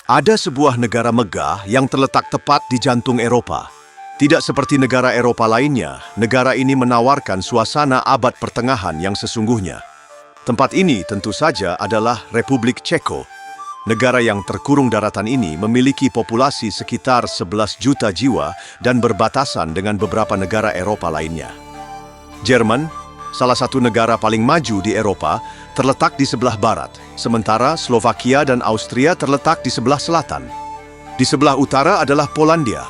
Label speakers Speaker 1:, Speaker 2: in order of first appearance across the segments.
Speaker 1: Ada sebuah negara megah yang terletak tepat di jantung Eropa. Tidak seperti negara Eropa lainnya, negara ini menawarkan suasana abad pertengahan yang sesungguhnya. Tempat ini tentu saja adalah Republik Ceko. Negara yang terkurung daratan ini memiliki populasi sekitar 11 juta jiwa dan berbatasan dengan beberapa negara Eropa lainnya. Jerman, salah satu negara paling maju di Eropa, terletak di sebelah barat, sementara Slovakia dan Austria terletak di sebelah selatan. Di sebelah utara adalah Polandia.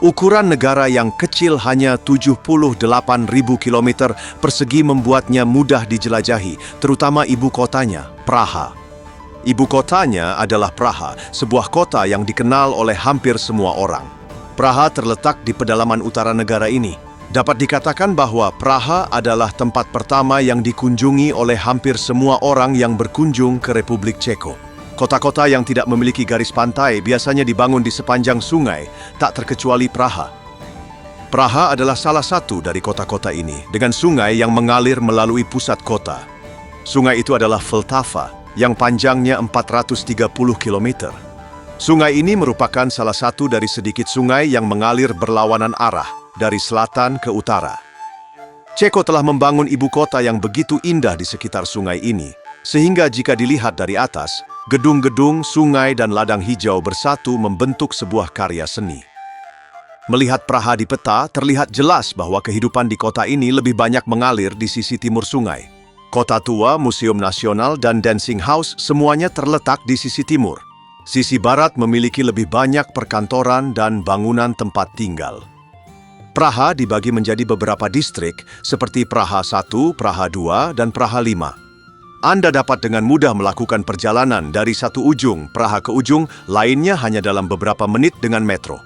Speaker 1: Ukuran negara yang kecil hanya 78.000 km persegi membuatnya mudah dijelajahi, terutama ibu kotanya, Praha. Ibu kotanya adalah Praha, sebuah kota yang dikenal oleh hampir semua orang. Praha terletak di pedalaman utara negara ini. Dapat dikatakan bahwa Praha adalah tempat pertama yang dikunjungi oleh hampir semua orang yang berkunjung ke Republik Ceko. Kota-kota yang tidak memiliki garis pantai biasanya dibangun di sepanjang sungai, tak terkecuali Praha. Praha adalah salah satu dari kota-kota ini, dengan sungai yang mengalir melalui pusat kota. Sungai itu adalah Vltava, yang panjangnya 430 km. Sungai ini merupakan salah satu dari sedikit sungai yang mengalir berlawanan arah, dari selatan ke utara. Ceko telah membangun ibu kota yang begitu indah di sekitar sungai ini, sehingga jika dilihat dari atas, gedung-gedung, sungai, dan ladang hijau bersatu membentuk sebuah karya seni. Melihat Praha di peta, terlihat jelas bahwa kehidupan di kota ini lebih banyak mengalir di sisi timur sungai. Kota tua, Museum Nasional, dan Dancing House semuanya terletak di sisi timur. Sisi barat memiliki lebih banyak perkantoran dan bangunan tempat tinggal. Praha dibagi menjadi beberapa distrik seperti Praha 1, Praha 2, dan Praha 5. Anda dapat dengan mudah melakukan perjalanan dari satu ujung Praha ke ujung lainnya hanya dalam beberapa menit dengan metro.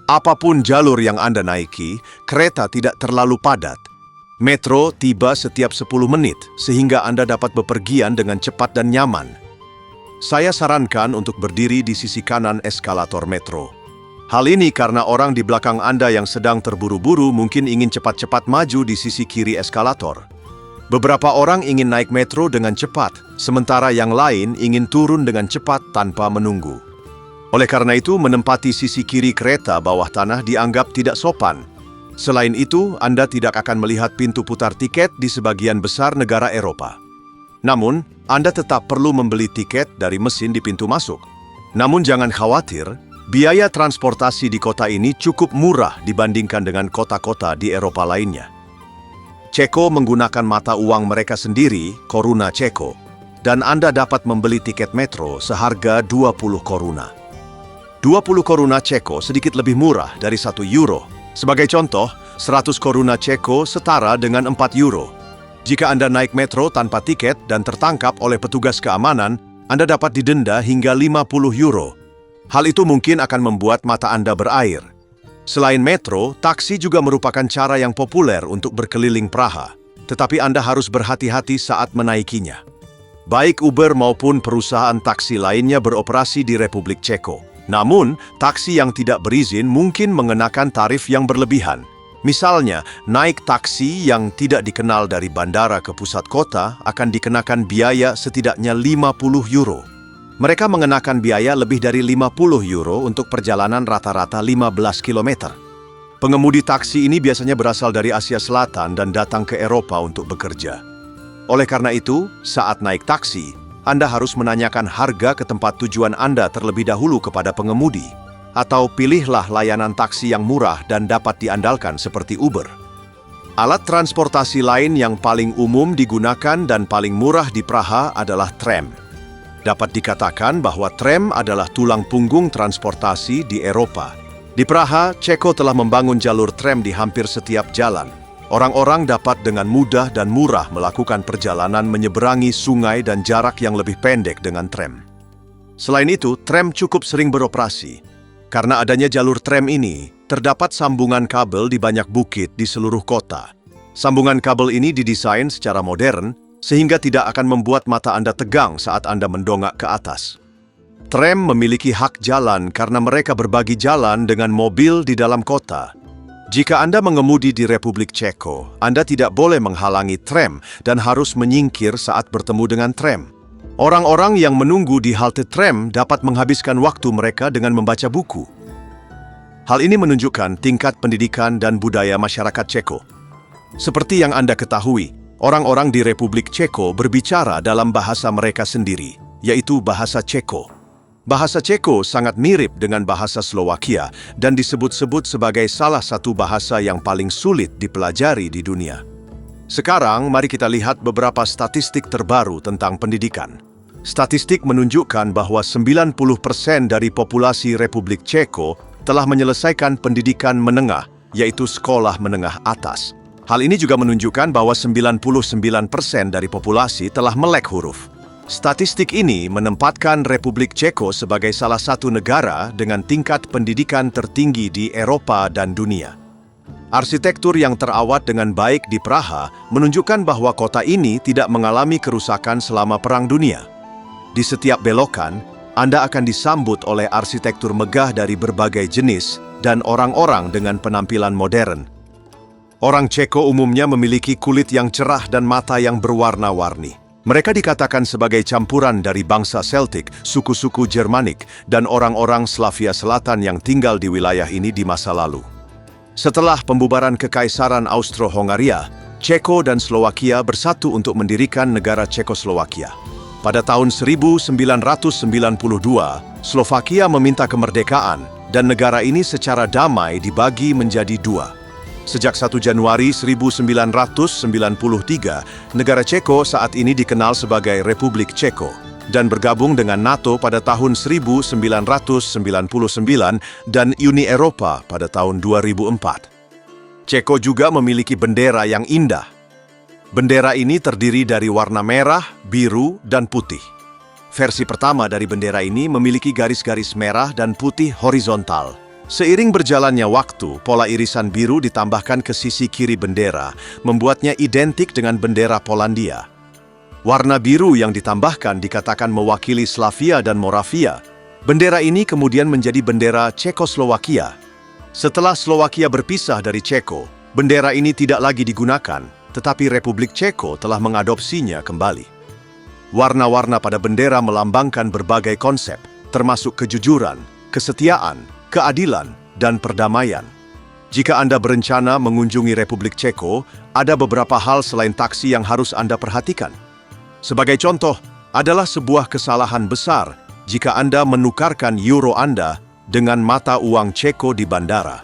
Speaker 1: Apapun jalur yang Anda naiki, kereta tidak terlalu padat. Metro tiba setiap 10 menit sehingga Anda dapat bepergian dengan cepat dan nyaman. Saya sarankan untuk berdiri di sisi kanan eskalator metro. Hal ini karena orang di belakang Anda yang sedang terburu-buru mungkin ingin cepat-cepat maju di sisi kiri eskalator. Beberapa orang ingin naik metro dengan cepat, sementara yang lain ingin turun dengan cepat tanpa menunggu. Oleh karena itu, menempati sisi kiri kereta bawah tanah dianggap tidak sopan. Selain itu, Anda tidak akan melihat pintu putar tiket di sebagian besar negara Eropa. Namun, Anda tetap perlu membeli tiket dari mesin di pintu masuk. Namun jangan khawatir, biaya transportasi di kota ini cukup murah dibandingkan dengan kota-kota di Eropa lainnya. Ceko menggunakan mata uang mereka sendiri, koruna Ceko, dan Anda dapat membeli tiket metro seharga 20 koruna. 20 koruna Ceko sedikit lebih murah dari 1 euro. Sebagai contoh, 100 koruna Ceko setara dengan 4 euro. Jika Anda naik metro tanpa tiket dan tertangkap oleh petugas keamanan, Anda dapat didenda hingga 50 euro. Hal itu mungkin akan membuat mata Anda berair. Selain metro, taksi juga merupakan cara yang populer untuk berkeliling Praha, tetapi Anda harus berhati-hati saat menaikinya. Baik Uber maupun perusahaan taksi lainnya beroperasi di Republik Ceko. Namun, taksi yang tidak berizin mungkin mengenakan tarif yang berlebihan. Misalnya, naik taksi yang tidak dikenal dari bandara ke pusat kota akan dikenakan biaya setidaknya 50 euro. Mereka mengenakan biaya lebih dari 50 euro untuk perjalanan rata-rata 15 km. Pengemudi taksi ini biasanya berasal dari Asia Selatan dan datang ke Eropa untuk bekerja. Oleh karena itu, saat naik taksi, Anda harus menanyakan harga ke tempat tujuan Anda terlebih dahulu kepada pengemudi, atau pilihlah layanan taksi yang murah dan dapat diandalkan seperti Uber. Alat transportasi lain yang paling umum digunakan dan paling murah di Praha adalah tram. Dapat dikatakan bahwa tram adalah tulang punggung transportasi di Eropa. Di Praha, Ceko telah membangun jalur tram di hampir setiap jalan. Orang-orang dapat dengan mudah dan murah melakukan perjalanan menyeberangi sungai dan jarak yang lebih pendek dengan tram. Selain itu, tram cukup sering beroperasi. Karena adanya jalur tram ini, terdapat sambungan kabel di banyak bukit di seluruh kota. Sambungan kabel ini didesain secara modern, sehingga tidak akan membuat mata Anda tegang saat Anda mendongak ke atas. Tram memiliki hak jalan karena mereka berbagi jalan dengan mobil di dalam kota. Jika Anda mengemudi di Republik Ceko, Anda tidak boleh menghalangi tram dan harus menyingkir saat bertemu dengan tram. Orang-orang yang menunggu di halte tram dapat menghabiskan waktu mereka dengan membaca buku. Hal ini menunjukkan tingkat pendidikan dan budaya masyarakat Ceko. Seperti yang Anda ketahui, orang-orang di Republik Ceko berbicara dalam bahasa mereka sendiri, yaitu bahasa Ceko. Bahasa Ceko sangat mirip dengan bahasa Slowakia dan disebut-sebut sebagai salah satu bahasa yang paling sulit dipelajari di dunia. Sekarang, mari kita lihat beberapa statistik terbaru tentang pendidikan. Statistik menunjukkan bahwa 90% dari populasi Republik Ceko telah menyelesaikan pendidikan menengah, yaitu sekolah menengah atas. Hal ini juga menunjukkan bahwa 99% dari populasi telah melek huruf. Statistik ini menempatkan Republik Ceko sebagai salah satu negara dengan tingkat pendidikan tertinggi di Eropa dan dunia. Arsitektur yang terawat dengan baik di Praha menunjukkan bahwa kota ini tidak mengalami kerusakan selama Perang Dunia. Di setiap belokan, Anda akan disambut oleh arsitektur megah dari berbagai jenis dan orang-orang dengan penampilan modern. Orang Ceko umumnya memiliki kulit yang cerah dan mata yang berwarna-warni. Mereka dikatakan sebagai campuran dari bangsa Celtic, suku-suku Germanik, dan orang-orang Slavia Selatan yang tinggal di wilayah ini di masa lalu. Setelah pembubaran Kekaisaran Austro-Hongaria, Ceko dan Slowakia bersatu untuk mendirikan negara Cekoslowakia. Pada tahun 1992, Slovakia meminta kemerdekaan dan negara ini secara damai dibagi menjadi dua. Sejak 1 Januari 1993, negara Ceko saat ini dikenal sebagai Republik Ceko dan bergabung dengan NATO pada tahun 1999 dan Uni Eropa pada tahun 2004. Ceko juga memiliki bendera yang indah. Bendera ini terdiri dari warna merah, biru, dan putih. Versi pertama dari bendera ini memiliki garis-garis merah dan putih horizontal. Seiring berjalannya waktu, pola irisan biru ditambahkan ke sisi kiri bendera, membuatnya identik dengan bendera Polandia. Warna biru yang ditambahkan dikatakan mewakili Slavia dan Moravia. Bendera ini kemudian menjadi bendera Cekoslowakia. Setelah Slowakia berpisah dari Ceko, bendera ini tidak lagi digunakan, tetapi Republik Ceko telah mengadopsinya kembali. Warna-warna pada bendera melambangkan berbagai konsep, termasuk kejujuran, kesetiaan, keadilan, dan perdamaian. Jika Anda berencana mengunjungi Republik Ceko, ada beberapa hal selain taksi yang harus Anda perhatikan. Sebagai contoh, adalah sebuah kesalahan besar jika Anda menukarkan euro Anda dengan mata uang Ceko di bandara.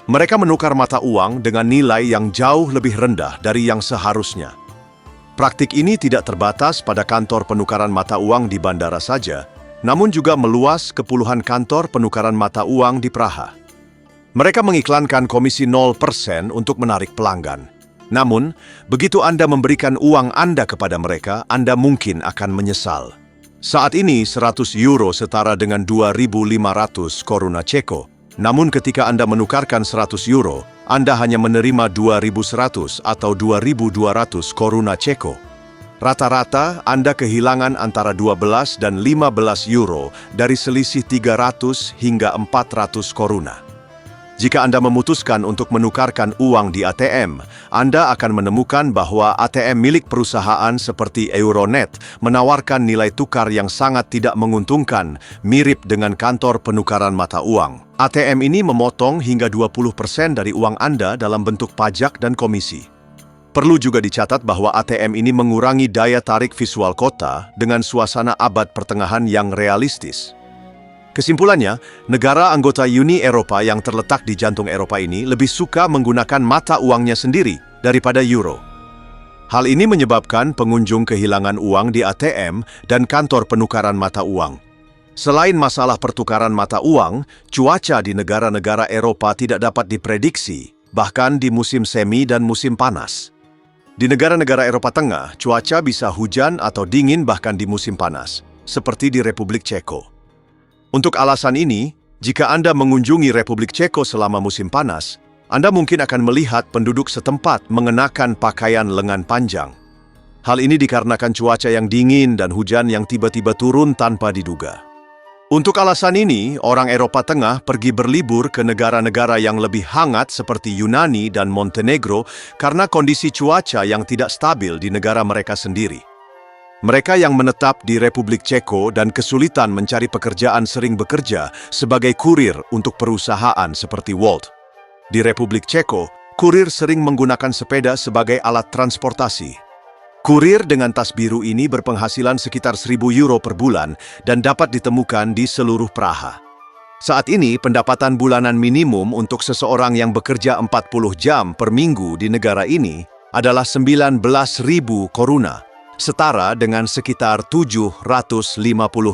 Speaker 1: Mereka menukar mata uang dengan nilai yang jauh lebih rendah dari yang seharusnya. Praktik ini tidak terbatas pada kantor penukaran mata uang di bandara saja, namun juga meluas ke puluhan kantor penukaran mata uang di Praha. Mereka mengiklankan komisi 0% untuk menarik pelanggan. Namun, begitu Anda memberikan uang Anda kepada mereka, Anda mungkin akan menyesal. Saat ini 100 euro setara dengan 2.500 koruna Ceko. Namun ketika Anda menukarkan 100 euro, Anda hanya menerima 2.100 atau 2.200 koruna Ceko. Rata-rata, Anda kehilangan antara 12 dan 15 euro dari selisih 300 hingga 400 koruna. Jika Anda memutuskan untuk menukarkan uang di ATM, Anda akan menemukan bahwa ATM milik perusahaan seperti Euronet menawarkan nilai tukar yang sangat tidak menguntungkan, mirip dengan kantor penukaran mata uang. ATM ini memotong hingga 20% dari uang Anda dalam bentuk pajak dan komisi. Perlu juga dicatat bahwa ATM ini mengurangi daya tarik visual kota dengan suasana abad pertengahan yang realistis. Kesimpulannya, negara anggota Uni Eropa yang terletak di jantung Eropa ini lebih suka menggunakan mata uangnya sendiri daripada euro. Hal ini menyebabkan pengunjung kehilangan uang di ATM dan kantor penukaran mata uang. Selain masalah pertukaran mata uang, cuaca di negara-negara Eropa tidak dapat diprediksi, bahkan di musim semi dan musim panas. Di negara-negara Eropa Tengah, cuaca bisa hujan atau dingin bahkan di musim panas, seperti di Republik Ceko. Untuk alasan ini, jika Anda mengunjungi Republik Ceko selama musim panas, Anda mungkin akan melihat penduduk setempat mengenakan pakaian lengan panjang. Hal ini dikarenakan cuaca yang dingin dan hujan yang tiba-tiba turun tanpa diduga. Untuk alasan ini, orang Eropa Tengah pergi berlibur ke negara-negara yang lebih hangat seperti Yunani dan Montenegro karena kondisi cuaca yang tidak stabil di negara mereka sendiri. Mereka yang menetap di Republik Ceko dan kesulitan mencari pekerjaan sering bekerja sebagai kurir untuk perusahaan seperti Wolt. Di Republik Ceko, kurir sering menggunakan sepeda sebagai alat transportasi. Kurir dengan tas biru ini berpenghasilan sekitar 1.000 euro per bulan dan dapat ditemukan di seluruh Praha. Saat ini, pendapatan bulanan minimum untuk seseorang yang bekerja 40 jam per minggu di negara ini adalah 19.000 koruna, setara dengan sekitar 750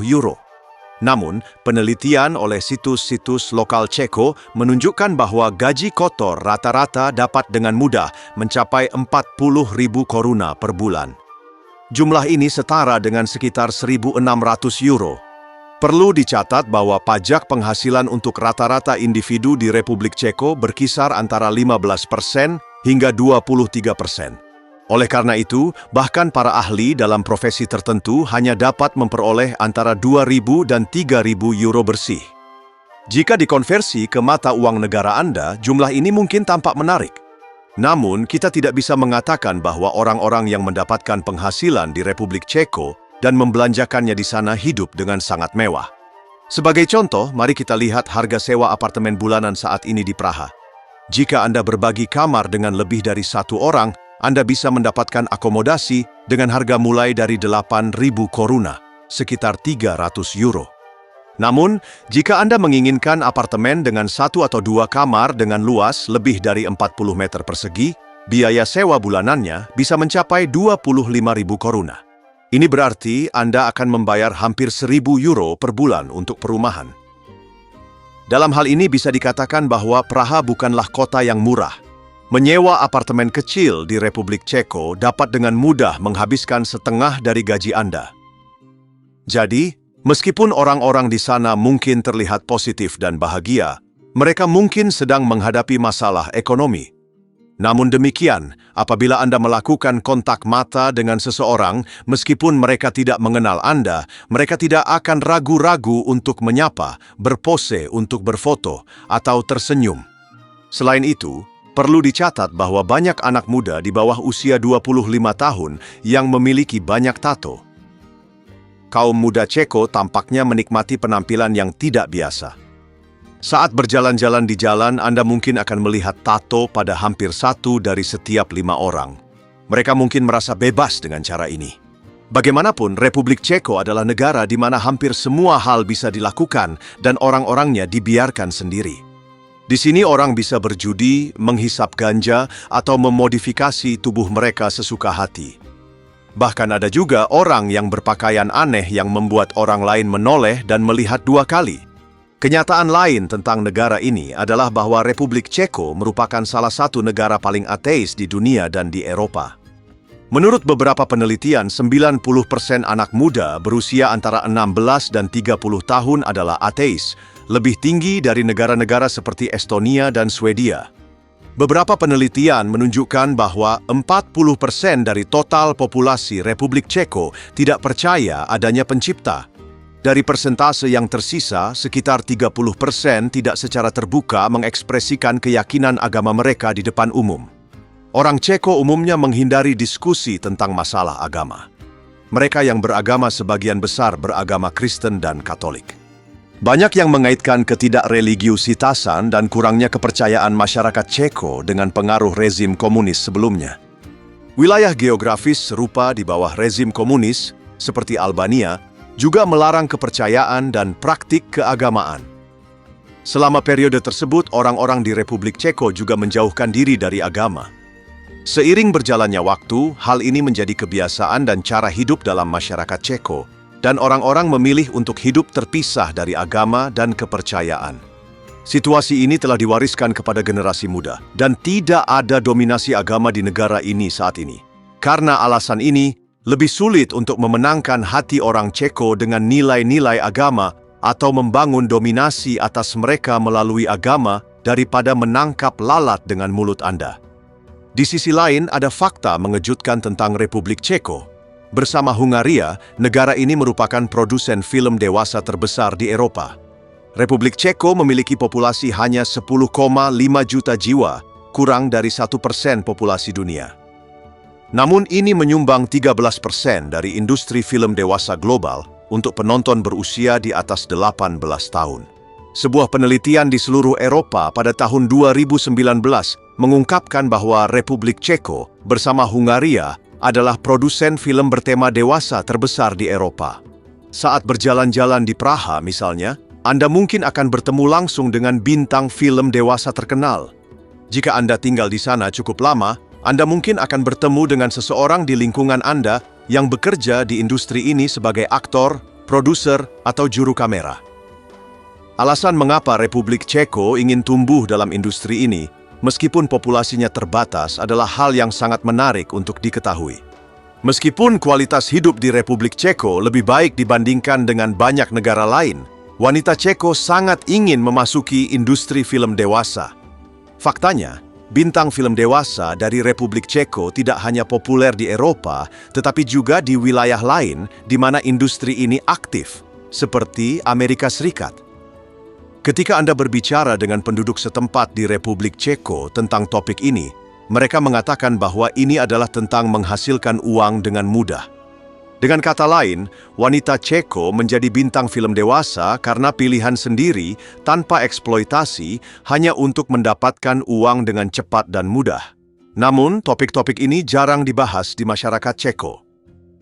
Speaker 1: euro. Namun, penelitian oleh situs-situs lokal Ceko menunjukkan bahwa gaji kotor rata-rata dapat dengan mudah mencapai 40.000 koruna per bulan. Jumlah ini setara dengan sekitar 1.600 euro. Perlu dicatat bahwa pajak penghasilan untuk rata-rata individu di Republik Ceko berkisar antara 15% hingga 23%. Oleh karena itu, bahkan para ahli dalam profesi tertentu hanya dapat memperoleh antara 2.000 dan 3.000 euro bersih. Jika dikonversi ke mata uang negara Anda, jumlah ini mungkin tampak menarik. Namun, kita tidak bisa mengatakan bahwa orang-orang yang mendapatkan penghasilan di Republik Ceko dan membelanjakannya di sana hidup dengan sangat mewah. Sebagai contoh, mari kita lihat harga sewa apartemen bulanan saat ini di Praha. Jika Anda berbagi kamar dengan lebih dari satu orang, Anda bisa mendapatkan akomodasi dengan harga mulai dari 8.000 koruna, sekitar 300 euro. Namun, jika Anda menginginkan apartemen dengan satu atau dua kamar dengan luas lebih dari 40 meter persegi, biaya sewa bulanannya bisa mencapai 25.000 koruna. Ini berarti Anda akan membayar hampir 1.000 euro per bulan untuk perumahan. Dalam hal ini bisa dikatakan bahwa Praha bukanlah kota yang murah. Menyewa apartemen kecil di Republik Ceko dapat dengan mudah menghabiskan setengah dari gaji Anda. Jadi, meskipun orang-orang di sana mungkin terlihat positif dan bahagia, mereka mungkin sedang menghadapi masalah ekonomi. Namun demikian, apabila Anda melakukan kontak mata dengan seseorang, meskipun mereka tidak mengenal Anda, mereka tidak akan ragu-ragu untuk menyapa, berpose untuk berfoto, atau tersenyum. Selain itu, perlu dicatat bahwa banyak anak muda di bawah usia 25 tahun yang memiliki banyak tato. Kaum muda Ceko tampaknya menikmati penampilan yang tidak biasa. Saat berjalan-jalan di jalan, Anda mungkin akan melihat tato pada hampir 1 dari setiap 5 orang. Mereka mungkin merasa bebas dengan cara ini. Bagaimanapun, Republik Ceko adalah negara di mana hampir semua hal bisa dilakukan dan orang-orangnya dibiarkan sendiri. Di sini orang bisa berjudi, menghisap ganja, atau memodifikasi tubuh mereka sesuka hati. Bahkan ada juga orang yang berpakaian aneh yang membuat orang lain menoleh dan melihat 2 kali. Kenyataan lain tentang negara ini adalah bahwa Republik Ceko merupakan salah satu negara paling ateis di dunia dan di Eropa. Menurut beberapa penelitian, 90% anak muda berusia antara 16 dan 30 tahun adalah ateis, lebih tinggi dari negara-negara seperti Estonia dan Swedia. Beberapa penelitian menunjukkan bahwa 40% dari total populasi Republik Ceko tidak percaya adanya pencipta. Dari persentase yang tersisa, sekitar 30% tidak secara terbuka mengekspresikan keyakinan agama mereka di depan umum. Orang Ceko umumnya menghindari diskusi tentang masalah agama. Mereka yang beragama sebagian besar beragama Kristen dan Katolik. Banyak yang mengaitkan ketidakreligiusitasan dan kurangnya kepercayaan masyarakat Ceko dengan pengaruh rezim komunis sebelumnya. Wilayah geografis serupa di bawah rezim komunis, seperti Albania, juga melarang kepercayaan dan praktik keagamaan. Selama periode tersebut, orang-orang di Republik Ceko juga menjauhkan diri dari agama. Seiring berjalannya waktu, hal ini menjadi kebiasaan dan cara hidup dalam masyarakat Ceko, dan orang-orang memilih untuk hidup terpisah dari agama dan kepercayaan. Situasi ini telah diwariskan kepada generasi muda, dan tidak ada dominasi agama di negara ini saat ini. Karena alasan ini, lebih sulit untuk memenangkan hati orang Ceko dengan nilai-nilai agama atau membangun dominasi atas mereka melalui agama daripada menangkap lalat dengan mulut Anda. Di sisi lain, ada fakta mengejutkan tentang Republik Ceko. Bersama Hungaria, negara ini merupakan produsen film dewasa terbesar di Eropa. Republik Ceko memiliki populasi hanya 10,5 juta jiwa, kurang dari 1% populasi dunia. Namun ini menyumbang 13% dari industri film dewasa global untuk penonton berusia di atas 18 tahun. Sebuah penelitian di seluruh Eropa pada tahun 2019 mengungkapkan bahwa Republik Ceko bersama Hungaria adalah produsen film bertema dewasa terbesar di Eropa. Saat berjalan-jalan di Praha misalnya, Anda mungkin akan bertemu langsung dengan bintang film dewasa terkenal. Jika Anda tinggal di sana cukup lama, Anda mungkin akan bertemu dengan seseorang di lingkungan Anda yang bekerja di industri ini sebagai aktor, produser, atau juru kamera. Alasan mengapa Republik Ceko ingin tumbuh dalam industri ini, meskipun populasinya terbatas, adalah hal yang sangat menarik untuk diketahui. Meskipun kualitas hidup di Republik Ceko lebih baik dibandingkan dengan banyak negara lain, wanita Ceko sangat ingin memasuki industri film dewasa. Faktanya, bintang film dewasa dari Republik Ceko tidak hanya populer di Eropa, tetapi juga di wilayah lain di mana industri ini aktif, seperti Amerika Serikat. Ketika Anda berbicara dengan penduduk setempat di Republik Ceko tentang topik ini, mereka mengatakan bahwa ini adalah tentang menghasilkan uang dengan mudah. Dengan kata lain, wanita Ceko menjadi bintang film dewasa karena pilihan sendiri tanpa eksploitasi hanya untuk mendapatkan uang dengan cepat dan mudah. Namun, topik-topik ini jarang dibahas di masyarakat Ceko.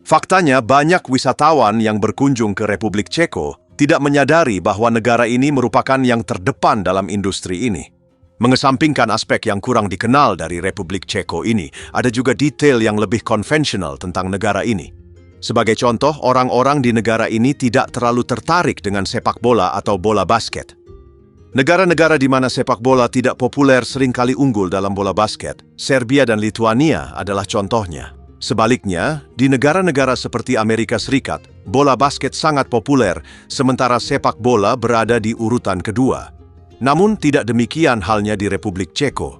Speaker 1: Faktanya, banyak wisatawan yang berkunjung ke Republik Ceko tidak menyadari bahwa negara ini merupakan yang terdepan dalam industri ini. Mengesampingkan aspek yang kurang dikenal dari Republik Ceko ini, ada juga detail yang lebih konvensional tentang negara ini. Sebagai contoh, orang-orang di negara ini tidak terlalu tertarik dengan sepak bola atau bola basket. Negara-negara di mana sepak bola tidak populer seringkali unggul dalam bola basket. Serbia dan Lituania adalah contohnya. Sebaliknya, di negara-negara seperti Amerika Serikat, bola basket sangat populer, sementara sepak bola berada di urutan kedua. Namun tidak demikian halnya di Republik Ceko.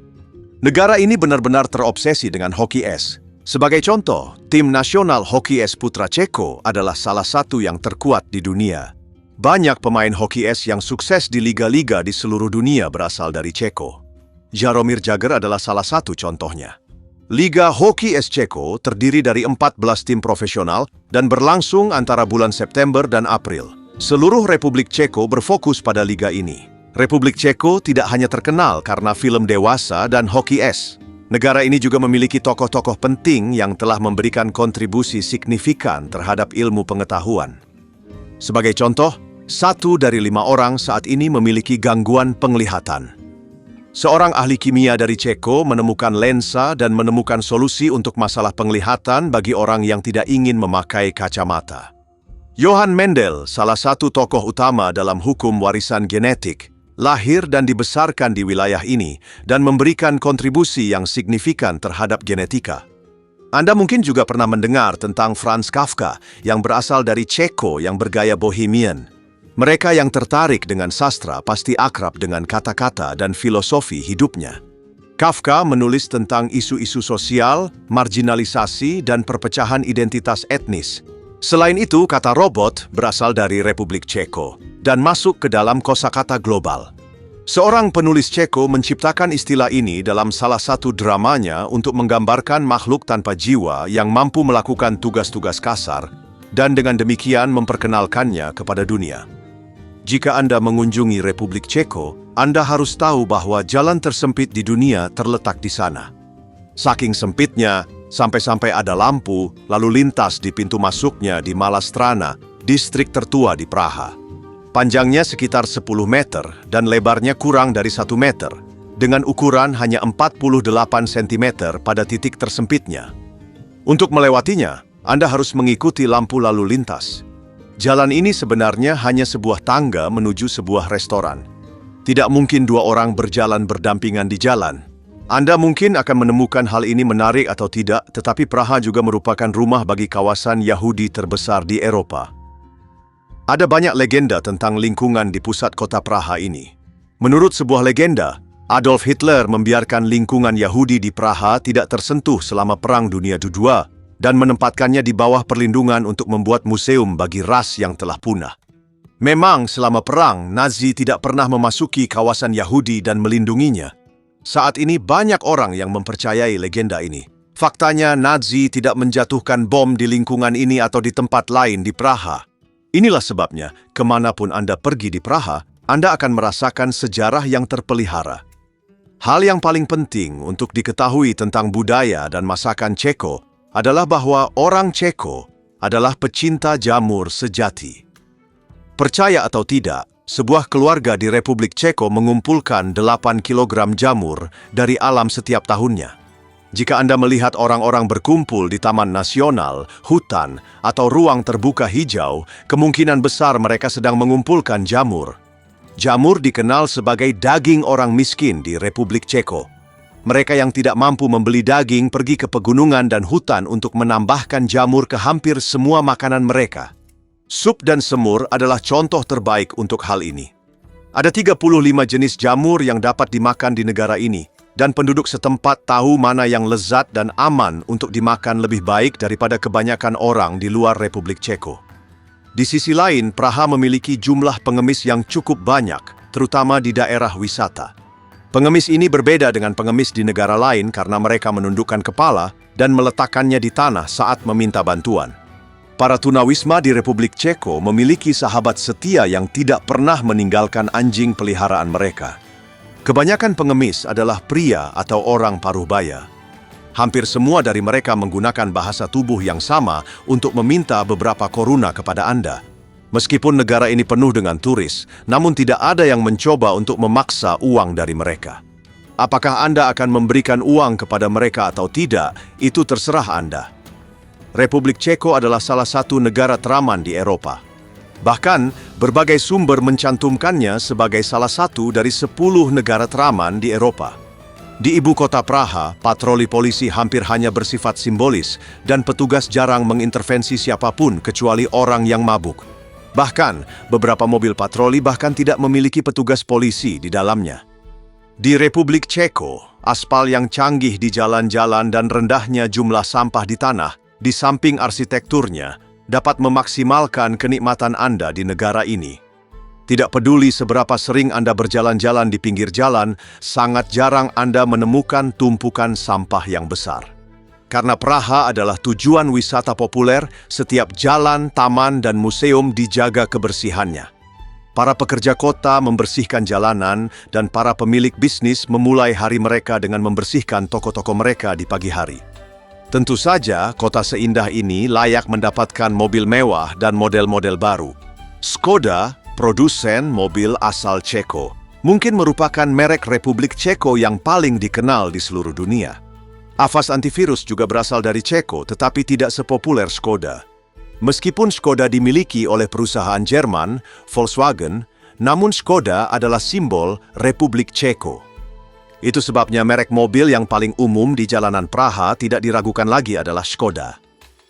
Speaker 1: Negara ini benar-benar terobsesi dengan hoki es. Sebagai contoh, tim nasional hoki es putra Ceko adalah salah satu yang terkuat di dunia. Banyak pemain hoki es yang sukses di liga-liga di seluruh dunia berasal dari Ceko. Jaromir Jagr adalah salah satu contohnya. Liga Hoki es Ceko terdiri dari 14 tim profesional dan berlangsung antara bulan September dan April. Seluruh Republik Ceko berfokus pada liga ini. Republik Ceko tidak hanya terkenal karena film dewasa dan hoki es. Negara ini juga memiliki tokoh-tokoh penting yang telah memberikan kontribusi signifikan terhadap ilmu pengetahuan. Sebagai contoh, 1 dari 5 orang saat ini memiliki gangguan penglihatan. Seorang ahli kimia dari Ceko menemukan lensa dan menemukan solusi untuk masalah penglihatan bagi orang yang tidak ingin memakai kacamata. Johann Mendel, salah satu tokoh utama dalam hukum warisan genetik, lahir dan dibesarkan di wilayah ini dan memberikan kontribusi yang signifikan terhadap genetika. Anda mungkin juga pernah mendengar tentang Franz Kafka yang berasal dari Ceko yang bergaya bohemian. Mereka yang tertarik dengan sastra pasti akrab dengan kata-kata dan filosofi hidupnya. Kafka menulis tentang isu-isu sosial, marginalisasi, dan perpecahan identitas etnis. Selain itu, kata robot berasal dari Republik Ceko dan masuk ke dalam kosakata global. Seorang penulis Ceko menciptakan istilah ini dalam salah satu dramanya untuk menggambarkan makhluk tanpa jiwa yang mampu melakukan tugas-tugas kasar dan dengan demikian memperkenalkannya kepada dunia. Jika Anda mengunjungi Republik Ceko, Anda harus tahu bahwa jalan tersempit di dunia terletak di sana. Saking sempitnya, sampai-sampai ada lampu lalu lintas di pintu masuknya di Malá Strana, distrik tertua di Praha. Panjangnya sekitar 10 meter dan lebarnya kurang dari 1 meter, dengan ukuran hanya 48 cm pada titik tersempitnya. Untuk melewatinya, Anda harus mengikuti lampu lalu lintas. Jalan ini sebenarnya hanya sebuah tangga menuju sebuah restoran. Tidak mungkin 2 orang berjalan berdampingan di jalan. Anda mungkin akan menemukan hal ini menarik atau tidak, tetapi Praha juga merupakan rumah bagi kawasan Yahudi terbesar di Eropa. Ada banyak legenda tentang lingkungan di pusat kota Praha ini. Menurut sebuah legenda, Adolf Hitler membiarkan lingkungan Yahudi di Praha tidak tersentuh selama Perang Dunia II dan menempatkannya di bawah perlindungan untuk membuat museum bagi ras yang telah punah. Memang selama perang, Nazi tidak pernah memasuki kawasan Yahudi dan melindunginya. Saat ini banyak orang yang mempercayai legenda ini. Faktanya, Nazi tidak menjatuhkan bom di lingkungan ini atau di tempat lain di Praha. Inilah sebabnya, kemanapun Anda pergi di Praha, Anda akan merasakan sejarah yang terpelihara. Hal yang paling penting untuk diketahui tentang budaya dan masakan Ceko adalah bahwa orang Ceko adalah pecinta jamur sejati. Percaya atau tidak, sebuah keluarga di Republik Ceko mengumpulkan 8 kilogram jamur dari alam setiap tahunnya. Jika Anda melihat orang-orang berkumpul di taman nasional, hutan, atau ruang terbuka hijau, kemungkinan besar mereka sedang mengumpulkan jamur. Jamur dikenal sebagai daging orang miskin di Republik Ceko. Mereka yang tidak mampu membeli daging pergi ke pegunungan dan hutan untuk menambahkan jamur ke hampir semua makanan mereka. Sup dan semur adalah contoh terbaik untuk hal ini. Ada 35 jenis jamur yang dapat dimakan di negara ini, dan penduduk setempat tahu mana yang lezat dan aman untuk dimakan lebih baik daripada kebanyakan orang di luar Republik Ceko. Di sisi lain, Praha memiliki jumlah pengemis yang cukup banyak, terutama di daerah wisata. Pengemis ini berbeda dengan pengemis di negara lain karena mereka menundukkan kepala dan meletakkannya di tanah saat meminta bantuan. Para tunawisma di Republik Ceko memiliki sahabat setia yang tidak pernah meninggalkan anjing peliharaan mereka. Kebanyakan pengemis adalah pria atau orang paruh baya. Hampir semua dari mereka menggunakan bahasa tubuh yang sama untuk meminta beberapa koruna kepada Anda. Meskipun negara ini penuh dengan turis, namun tidak ada yang mencoba untuk memaksa uang dari mereka. Apakah Anda akan memberikan uang kepada mereka atau tidak, itu terserah Anda. Republik Ceko adalah salah satu negara teraman di Eropa. Bahkan, berbagai sumber mencantumkannya sebagai salah satu dari 10 negara teraman di Eropa. Di ibu kota Praha, patroli polisi hampir hanya bersifat simbolis dan petugas jarang mengintervensi siapapun kecuali orang yang mabuk. Bahkan, beberapa mobil patroli bahkan tidak memiliki petugas polisi di dalamnya. Di Republik Ceko, aspal yang canggih di jalan-jalan dan rendahnya jumlah sampah di tanah, di samping arsitekturnya, dapat memaksimalkan kenikmatan Anda di negara ini. Tidak peduli seberapa sering Anda berjalan-jalan di pinggir jalan, sangat jarang Anda menemukan tumpukan sampah yang besar. Karena Praha adalah tujuan wisata populer, setiap jalan, taman, dan museum dijaga kebersihannya. Para pekerja kota membersihkan jalanan, dan para pemilik bisnis memulai hari mereka dengan membersihkan toko-toko mereka di pagi hari. Tentu saja, kota seindah ini layak mendapatkan mobil mewah dan model-model baru. Škoda, produsen mobil asal Ceko, mungkin merupakan merek Republik Ceko yang paling dikenal di seluruh dunia. Avast antivirus juga berasal dari Ceko, tetapi tidak sepopuler Škoda. Meskipun Škoda dimiliki oleh perusahaan Jerman, Volkswagen, namun Škoda adalah simbol Republik Ceko. Itu sebabnya merek mobil yang paling umum di jalanan Praha tidak diragukan lagi adalah Škoda.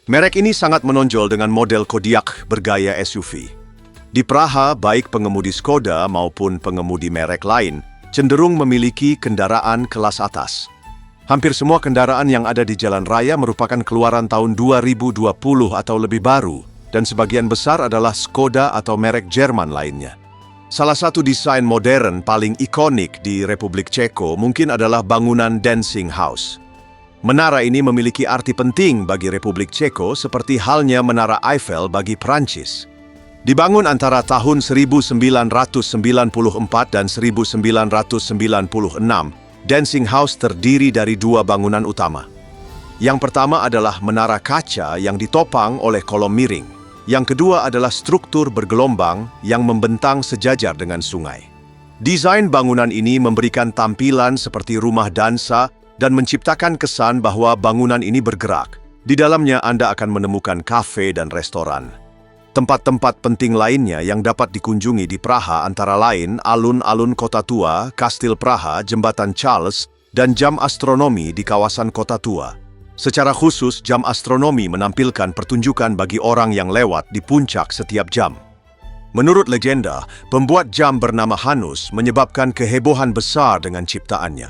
Speaker 1: Merek ini sangat menonjol dengan model Kodiaq bergaya SUV. Di Praha, baik pengemudi Škoda maupun pengemudi merek lain cenderung memiliki kendaraan kelas atas. Hampir semua kendaraan yang ada di jalan raya merupakan keluaran tahun 2020 atau lebih baru, dan sebagian besar adalah Škoda atau merek Jerman lainnya. Salah satu desain modern paling ikonik di Republik Ceko mungkin adalah bangunan Dancing House. Menara ini memiliki arti penting bagi Republik Ceko seperti halnya Menara Eiffel bagi Prancis. Dibangun antara tahun 1994 dan 1996, Dancing House terdiri dari 2 bangunan utama. Yang pertama adalah menara kaca yang ditopang oleh kolom miring. Yang kedua adalah struktur bergelombang yang membentang sejajar dengan sungai. Desain bangunan ini memberikan tampilan seperti rumah dansa dan menciptakan kesan bahwa bangunan ini bergerak. Di dalamnya Anda akan menemukan kafe dan restoran. Tempat-tempat penting lainnya yang dapat dikunjungi di Praha antara lain alun-alun Kota Tua, Kastil Praha, Jembatan Charles, dan jam astronomi di kawasan Kota Tua. Secara khusus, jam astronomi menampilkan pertunjukan bagi orang yang lewat di puncak setiap jam. Menurut legenda, pembuat jam bernama Hanus menyebabkan kehebohan besar dengan ciptaannya.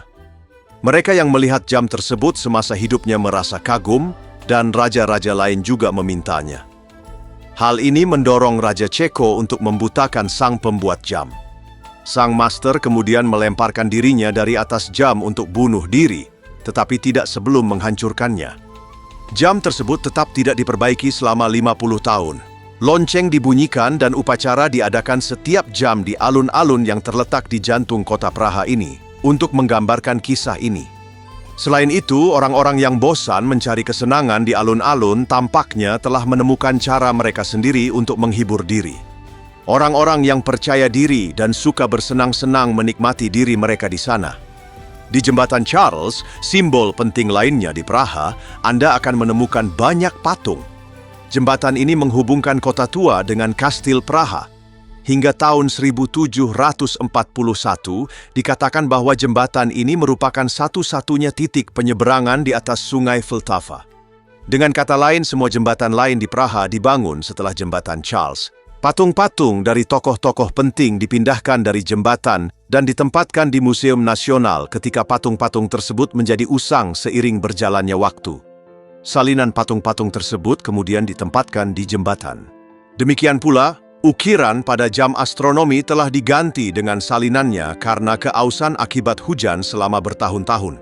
Speaker 1: Mereka yang melihat jam tersebut semasa hidupnya merasa kagum, dan raja-raja lain juga memintanya. Hal ini mendorong Raja Ceko untuk membutakan sang pembuat jam. Sang master kemudian melemparkan dirinya dari atas jam untuk bunuh diri. tetapi tidak sebelum menghancurkannya. Jam tersebut tetap tidak diperbaiki selama 50 tahun. Lonceng dibunyikan dan upacara diadakan setiap jam di alun-alun yang terletak di jantung kota Praha ini untuk menggambarkan kisah ini. Selain itu, orang-orang yang bosan mencari kesenangan di alun-alun tampaknya telah menemukan cara mereka sendiri untuk menghibur diri. Orang-orang yang percaya diri dan suka bersenang-senang menikmati diri mereka di sana. Di Jembatan Charles, simbol penting lainnya di Praha, Anda akan menemukan banyak patung. Jembatan ini menghubungkan kota tua dengan Kastil Praha. Hingga tahun 1741, dikatakan bahwa jembatan ini merupakan satu-satunya titik penyeberangan di atas sungai Vltava. Dengan kata lain, semua jembatan lain di Praha dibangun setelah Jembatan Charles. Patung-patung dari tokoh-tokoh penting dipindahkan dari jembatan dan ditempatkan di Museum Nasional ketika patung-patung tersebut menjadi usang seiring berjalannya waktu. Salinan patung-patung tersebut kemudian ditempatkan di jembatan. Demikian pula, ukiran pada jam astronomi telah diganti dengan salinannya karena keausan akibat hujan selama bertahun-tahun.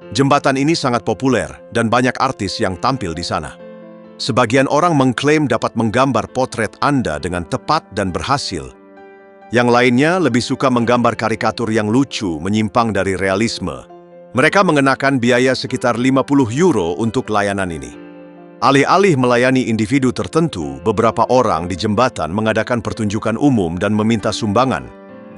Speaker 1: Jembatan ini sangat populer dan banyak artis yang tampil di sana. Sebagian orang mengklaim dapat menggambar potret Anda dengan tepat dan berhasil. Yang lainnya lebih suka menggambar karikatur yang lucu, menyimpang dari realisme. Mereka mengenakan biaya sekitar 50 euro untuk layanan ini. Alih-alih melayani individu tertentu, beberapa orang di jembatan mengadakan pertunjukan umum dan meminta sumbangan.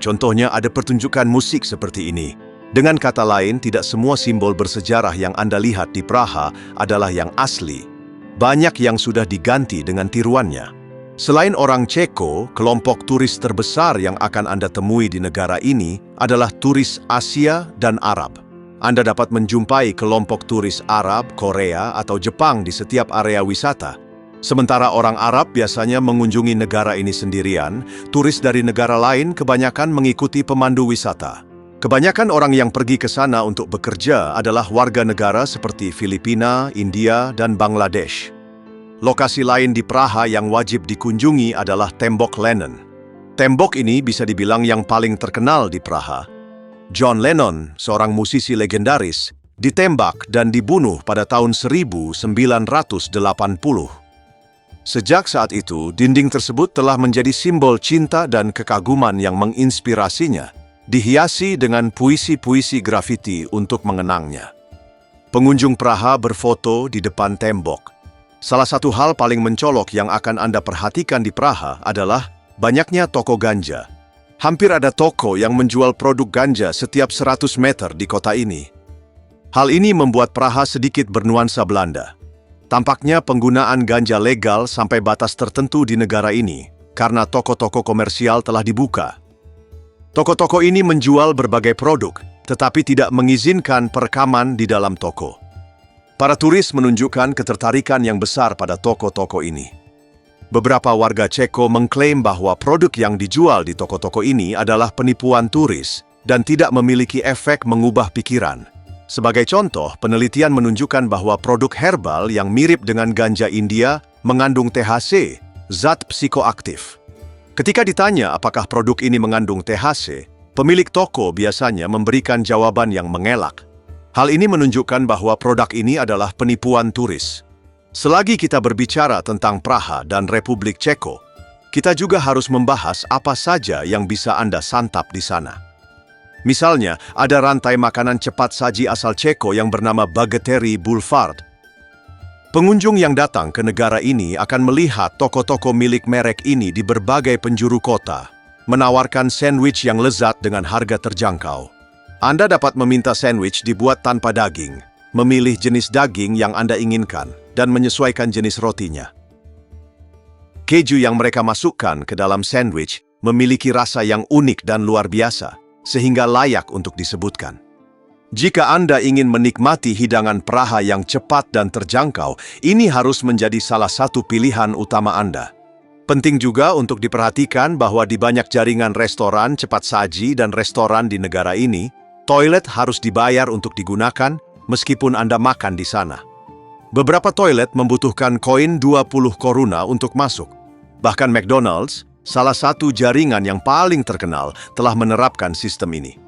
Speaker 1: Contohnya ada pertunjukan musik seperti ini. Dengan kata lain, tidak semua simbol bersejarah yang Anda lihat di Praha adalah yang asli. Banyak yang sudah diganti dengan tiruannya. Selain orang Ceko, kelompok turis terbesar yang akan Anda temui di negara ini adalah turis Asia dan Arab. Anda dapat menjumpai kelompok turis Arab, Korea, atau Jepang di setiap area wisata. Sementara orang Arab biasanya mengunjungi negara ini sendirian, turis dari negara lain kebanyakan mengikuti pemandu wisata. Kebanyakan orang yang pergi ke sana untuk bekerja adalah warga negara seperti Filipina, India, dan Bangladesh. Lokasi lain di Praha yang wajib dikunjungi adalah Tembok Lennon. Tembok ini bisa dibilang yang paling terkenal di Praha. John Lennon, seorang musisi legendaris, ditembak dan dibunuh pada tahun 1980. Sejak saat itu, dinding tersebut telah menjadi simbol cinta dan kekaguman yang menginspirasinya, dihiasi dengan puisi-puisi grafiti untuk mengenangnya. Pengunjung Praha berfoto di depan tembok. Salah satu hal paling mencolok yang akan Anda perhatikan di Praha adalah banyaknya toko ganja. Hampir ada toko yang menjual produk ganja setiap 100 meter di kota ini. Hal ini membuat Praha sedikit bernuansa Belanda. Tampaknya penggunaan ganja legal sampai batas tertentu di negara ini karena toko-toko komersial telah dibuka. Toko-toko ini menjual berbagai produk, tetapi tidak mengizinkan perekaman di dalam toko. Para turis menunjukkan ketertarikan yang besar pada toko-toko ini. Beberapa warga Ceko mengklaim bahwa produk yang dijual di toko-toko ini adalah penipuan turis dan tidak memiliki efek mengubah pikiran. Sebagai contoh, penelitian menunjukkan bahwa produk herbal yang mirip dengan ganja India mengandung THC, zat psikoaktif. Ketika ditanya apakah produk ini mengandung THC, pemilik toko biasanya memberikan jawaban yang mengelak. Hal ini menunjukkan bahwa produk ini adalah penipuan turis. Selagi kita berbicara tentang Praha dan Republik Ceko, kita juga harus membahas apa saja yang bisa Anda santap di sana. Misalnya, ada rantai makanan cepat saji asal Ceko yang bernama Bagetery Boulevard. Pengunjung yang datang ke negara ini akan melihat toko-toko milik merek ini di berbagai penjuru kota, menawarkan sandwich yang lezat dengan harga terjangkau. Anda dapat meminta sandwich dibuat tanpa daging, memilih jenis daging yang Anda inginkan, dan menyesuaikan jenis rotinya. Keju yang mereka masukkan ke dalam sandwich memiliki rasa yang unik dan luar biasa, sehingga layak untuk disebutkan. Jika Anda ingin menikmati hidangan Praha yang cepat dan terjangkau, ini harus menjadi salah satu pilihan utama Anda. Penting juga untuk diperhatikan bahwa di banyak jaringan restoran cepat saji dan restoran di negara ini, toilet harus dibayar untuk digunakan meskipun Anda makan di sana. Beberapa toilet membutuhkan koin 20 koruna untuk masuk. Bahkan McDonald's, salah satu jaringan yang paling terkenal, telah menerapkan sistem ini.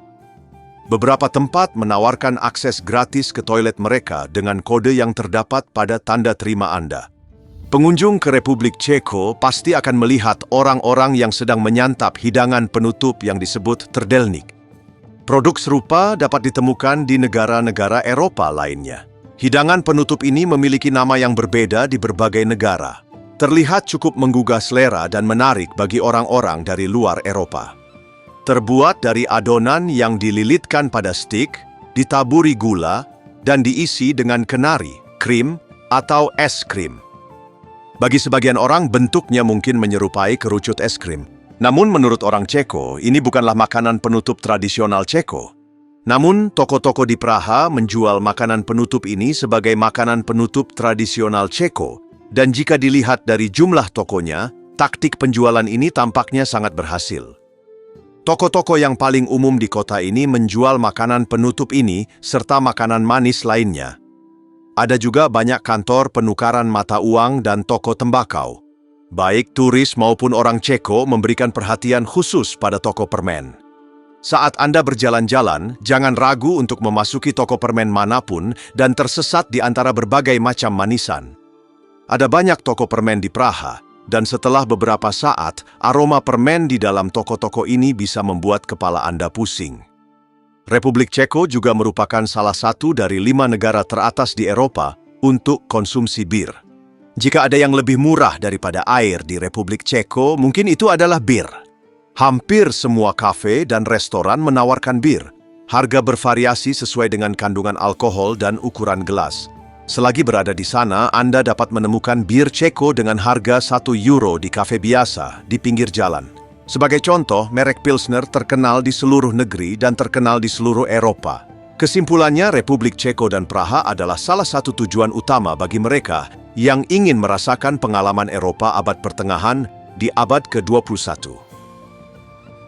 Speaker 1: Beberapa tempat menawarkan akses gratis ke toilet mereka dengan kode yang terdapat pada tanda terima Anda. Pengunjung ke Republik Ceko pasti akan melihat orang-orang yang sedang menyantap hidangan penutup yang disebut trdelník. Produk serupa dapat ditemukan di negara-negara Eropa lainnya. Hidangan penutup ini memiliki nama yang berbeda di berbagai negara. Terlihat cukup menggugah selera dan menarik bagi orang-orang dari luar Eropa. Terbuat dari adonan yang dililitkan pada stik, ditaburi gula, dan diisi dengan kenari, krim, atau es krim. Bagi sebagian orang, bentuknya mungkin menyerupai kerucut es krim. Namun menurut orang Ceko, ini bukanlah makanan penutup tradisional Ceko. Namun, toko-toko di Praha menjual makanan penutup ini sebagai makanan penutup tradisional Ceko. Dan jika dilihat dari jumlah tokonya, taktik penjualan ini tampaknya sangat berhasil. Toko-toko yang paling umum di kota ini menjual makanan penutup ini serta makanan manis lainnya. Ada juga banyak kantor penukaran mata uang dan toko tembakau. Baik turis maupun orang Ceko memberikan perhatian khusus pada toko permen. Saat Anda berjalan-jalan, jangan ragu untuk memasuki toko permen manapun dan tersesat di antara berbagai macam manisan. Ada banyak toko permen di Praha. Dan setelah beberapa saat, aroma permen di dalam toko-toko ini bisa membuat kepala Anda pusing. Republik Ceko juga merupakan salah satu dari 5 negara teratas di Eropa untuk konsumsi bir. Jika ada yang lebih murah daripada air di Republik Ceko, mungkin itu adalah bir. Hampir semua kafe dan restoran menawarkan bir. Harga bervariasi sesuai dengan kandungan alkohol dan ukuran gelas. Selagi berada di sana, Anda dapat menemukan bir Ceko dengan harga €1 di kafe biasa di pinggir jalan. Sebagai contoh, merek Pilsner terkenal di seluruh negeri dan terkenal di seluruh Eropa. Kesimpulannya, Republik Ceko dan Praha adalah salah satu tujuan utama bagi mereka yang ingin merasakan pengalaman Eropa abad pertengahan di abad ke-21.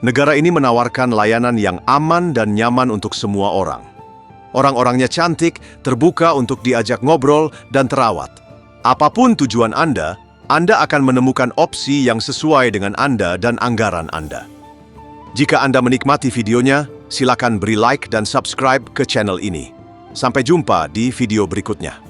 Speaker 1: Negara ini menawarkan layanan yang aman dan nyaman untuk semua orang. Orang-orangnya cantik, terbuka untuk diajak ngobrol, dan terawat. Apapun tujuan Anda akan menemukan opsi yang sesuai dengan Anda dan anggaran Anda. Jika Anda menikmati videonya, silakan beri like dan subscribe ke channel ini. Sampai jumpa di video berikutnya.